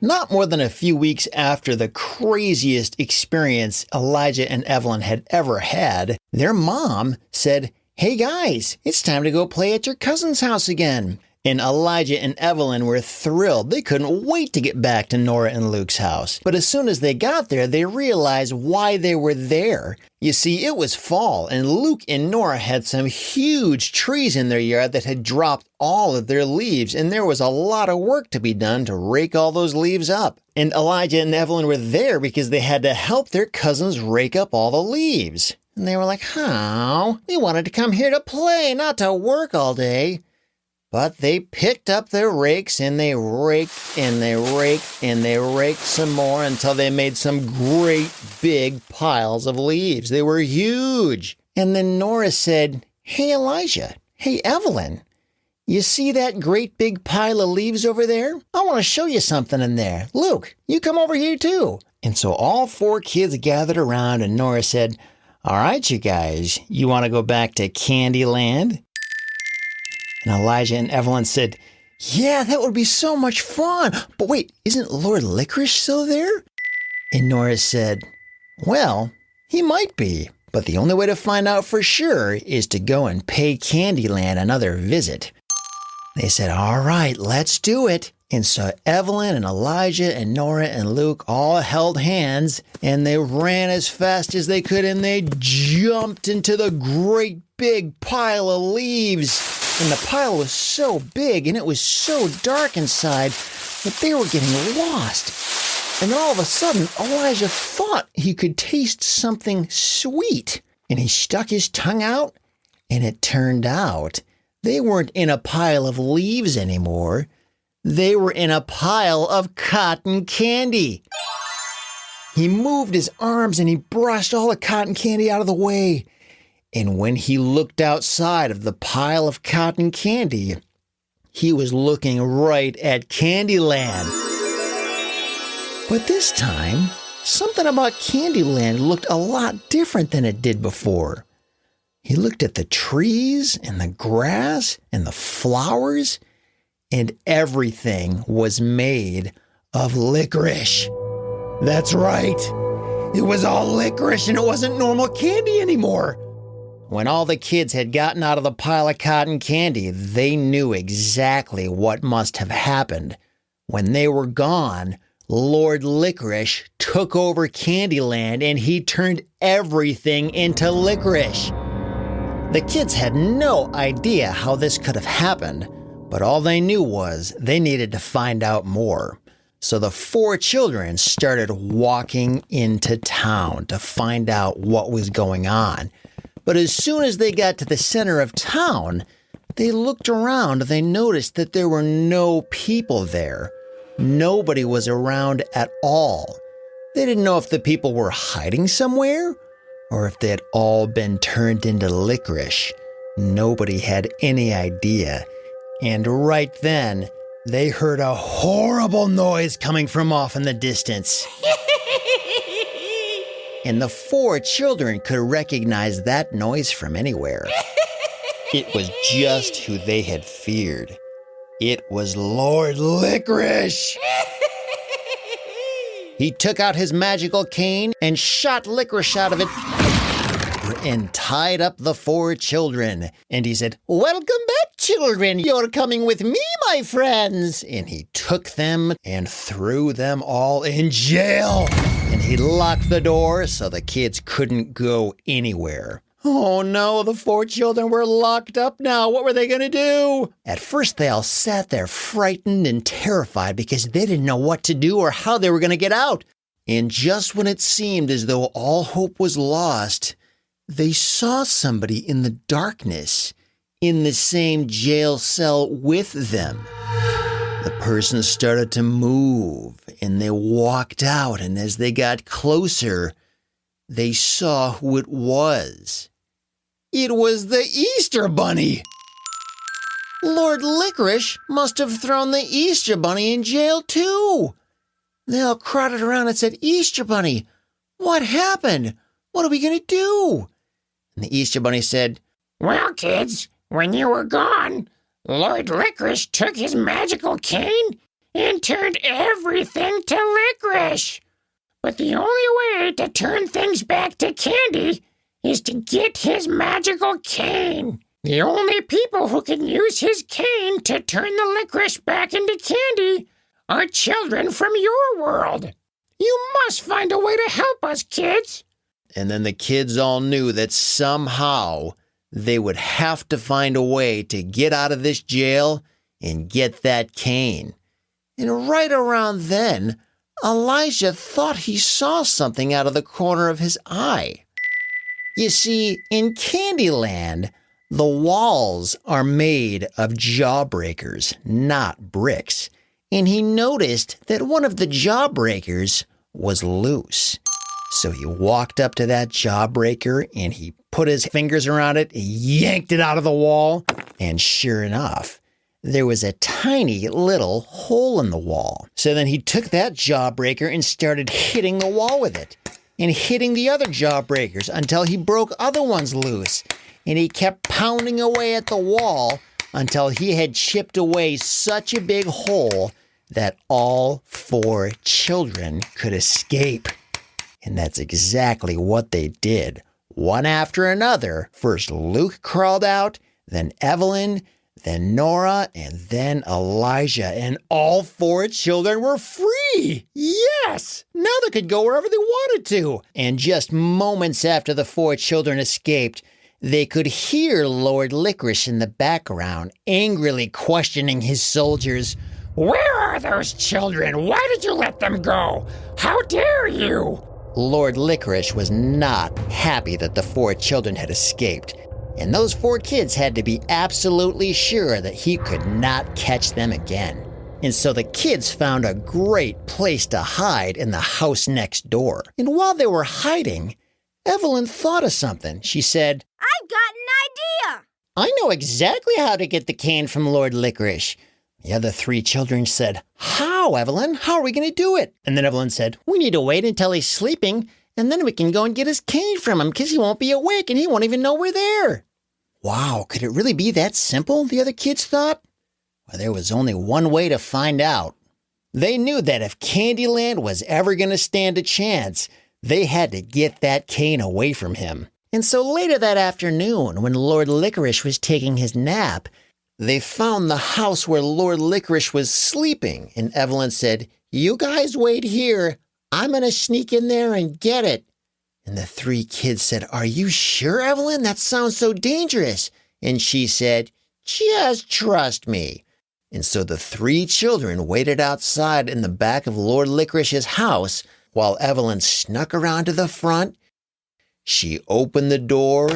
Not more than a few weeks after the craziest experience Elijah and Evelyn had ever had, their mom said, "Hey guys, it's time to go play at your cousin's house again." And Elijah and Evelyn were thrilled. They couldn't wait to get back to Nora and Luke's house. But as soon as they got there, they realized why they were there. You see, it was fall, and Luke and Nora had some huge trees in their yard that had dropped all of their leaves, and there was a lot of work to be done to rake all those leaves up. And Elijah and Evelyn were there because they had to help their cousins rake up all the leaves. And they were like, "How? We wanted to come here to play, not to work all day." But they picked up their rakes and they raked and they raked and they raked some more until they made some great big piles of leaves. They were huge. And then Nora said, "Hey, Elijah. Hey, Evelyn. You see that great big pile of leaves over there? I want to show you something in there. Luke, you come over here too." And so all four kids gathered around and Nora said, "All right, you guys, you want to go back to Candyland?" And Elijah and Evelyn said, "Yeah, that would be so much fun. But wait, isn't Lord Licorice still there?" And Nora said, "Well, he might be, but the only way to find out for sure is to go and pay Candyland another visit." They said, "All right, let's do it." And so Evelyn and Elijah and Nora and Luke all held hands and they ran as fast as they could and they jumped into the great big pile of leaves. And the pile was so big and it was so dark inside that they were getting lost. And then all of a sudden, Elijah thought he could taste something sweet. And he stuck his tongue out, and it turned out they weren't in a pile of leaves anymore. They were in a pile of cotton candy. He moved his arms and he brushed all the cotton candy out of the way. And when he looked outside of the pile of cotton candy, he was looking right at Candyland. But this time, something about Candyland looked a lot different than it did before. He looked at the trees and the grass and the flowers, and everything was made of licorice. That's right. It was all licorice and it wasn't normal candy anymore. When all the kids had gotten out of the pile of cotton candy, they knew exactly what must have happened. When they were gone, Lord Licorice took over Candyland and he turned everything into licorice. The kids had no idea how this could have happened, but all they knew was they needed to find out more. So the four children started walking into town to find out what was going on. But as soon as they got to the center of town, they looked around and they noticed that there were no people there. Nobody was around at all. They didn't know if the people were hiding somewhere or if they had all been turned into licorice. Nobody had any idea. And right then, they heard a horrible noise coming from off in the distance. And the four children could recognize that noise from anywhere. It was just who they had feared. It was Lord Licorice. He took out his magical cane and shot licorice out of it and tied up the four children. And he said, "Welcome back, children. You're coming with me, my friends." And he took them and threw them all in jail. And he locked the door so the kids couldn't go anywhere. Oh no, the four children were locked up now. What were they going to do? At first, they all sat there frightened and terrified because they didn't know what to do or how they were going to get out. And just when it seemed as though all hope was lost, they saw somebody in the darkness in the same jail cell with them. The person started to move and they walked out, and as they got closer, they saw who it was. It was the Easter Bunny. Lord Licorice must have thrown the Easter Bunny in jail too. They all crowded around and said, "Easter Bunny, what happened? What are we going to do?" And the Easter Bunny said, "Well, kids, when you were gone, Lord Licorice took his magical cane and turned everything to licorice. But the only way to turn things back to candy is to get his magical cane. The only people who can use his cane to turn the licorice back into candy are children from your world. You must find a way to help us, kids." And then the kids all knew that somehow they would have to find a way to get out of this jail and get that cane. And right around then, Elijah thought he saw something out of the corner of his eye. You see, in Candyland, the walls are made of jawbreakers, not bricks. And he noticed that one of the jawbreakers was loose. So he walked up to that jawbreaker and he put his fingers around it, yanked it out of the wall, and sure enough, there was a tiny little hole in the wall. So then he took that jawbreaker and started hitting the wall with it, and hitting the other jawbreakers until he broke other ones loose. And he kept pounding away at the wall until he had chipped away such a big hole that all 4 children could escape. And that's exactly what they did. One after another. First Luke crawled out, then Evelyn, then Nora, and then Elijah. And all 4 children were free. Yes! Now they could go wherever they wanted to. And just moments after the 4 children escaped, they could hear Lord Licorice in the background, angrily questioning his soldiers. "Where are those children? Why did you let them go? How dare you?" Lord Licorice was not happy that the 4 children had escaped, and those 4 kids had to be absolutely sure that he could not catch them again. And so the kids found a great place to hide in the house next door. And while they were hiding, Evelyn thought of something. She said, "I've got an idea." "I know exactly how to get the cane from Lord Licorice." The other 3 children said, "How, Evelyn? How are we going to do it?" And then Evelyn said, "We need to wait until he's sleeping, and then we can go and get his cane from him because he won't be awake and he won't even know we're there." Wow, could it really be that simple, the other kids thought? Well, there was only one way to find out. They knew that if Candyland was ever going to stand a chance, they had to get that cane away from him. And so later that afternoon, when Lord Licorice was taking his nap, they found the house where Lord Licorice was sleeping, and Evelyn said, "You guys wait here. I'm going to sneak in there and get it." And the 3 kids said, "Are you sure, Evelyn? That sounds so dangerous." And she said, "Just trust me." And so the 3 children waited outside in the back of Lord Licorice's house while Evelyn snuck around to the front. She opened the door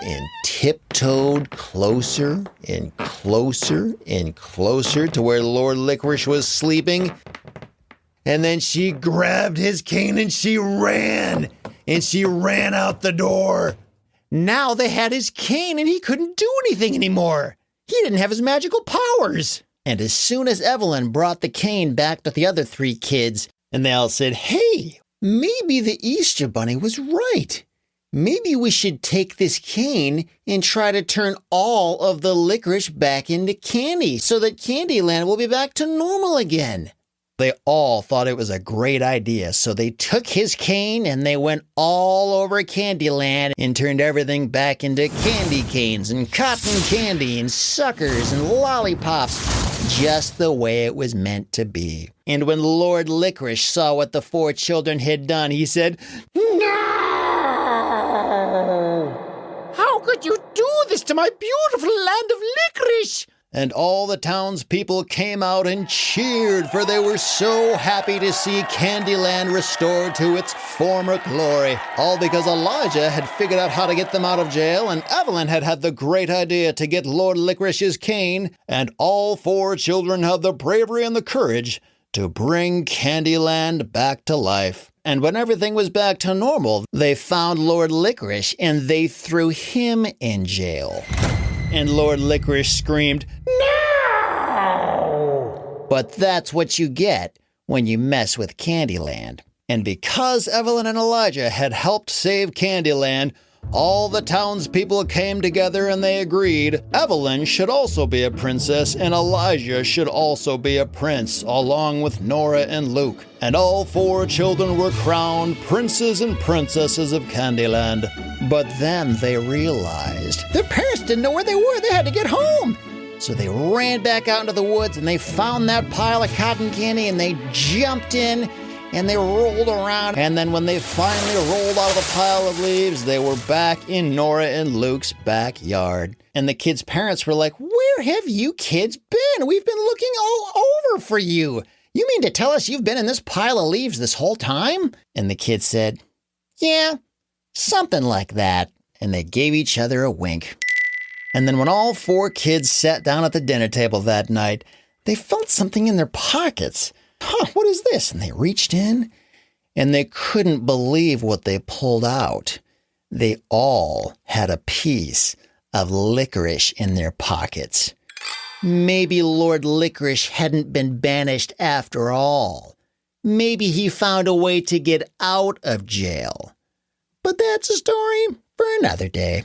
and tiptoed closer and closer and closer to where Lord Licorice was sleeping. And then she grabbed his cane and she ran out the door. Now they had his cane and he couldn't do anything anymore. He didn't have his magical powers. And as soon as Evelyn brought the cane back to the other 3 kids, and they all said, "Hey, maybe the Easter Bunny was right. Maybe we should take this cane and try to turn all of the licorice back into candy so that Candyland will be back to normal again." They all thought it was a great idea, so they took his cane and they went all over Candyland and turned everything back into candy canes and cotton candy and suckers and lollipops, just the way it was meant to be. And when Lord Licorice saw what the 4 children had done, he said, "No! How could you do this to my beautiful land of licorice?" And all the townspeople came out and cheered, for they were so happy to see Candyland restored to its former glory. All because Elijah had figured out how to get them out of jail, and Evelyn had had the great idea to get Lord Licorice's cane, and all 4 children had the bravery and the courage to bring Candyland back to life. And when everything was back to normal, they found Lord Licorice and they threw him in jail. And Lord Licorice screamed, "No!" But that's what you get when you mess with Candyland. And because Evelyn and Elijah had helped save Candyland, all the townspeople came together and they agreed Evelyn should also be a princess and Elijah should also be a prince, along with Nora and Luke. And all 4 children were crowned princes and princesses of Candyland. But then they realized their parents didn't know where they were. They had to get home. So they ran back out into the woods and they found that pile of cotton candy and they jumped in and they rolled around. And then when they finally rolled out of the pile of leaves, they were back in Nora and Luke's backyard. And the kids' parents were like, "Where have you kids been? We've been looking all over for you. You mean to tell us you've been in this pile of leaves this whole time?" And the kids said, "Yeah, something like that." And they gave each other a wink. And then when all 4 kids sat down at the dinner table that night, they felt something in their pockets. What is this? And they reached in, and they couldn't believe what they pulled out. They all had a piece of licorice in their pockets. Maybe Lord Licorice hadn't been banished after all. Maybe he found a way to get out of jail. But that's a story for another day.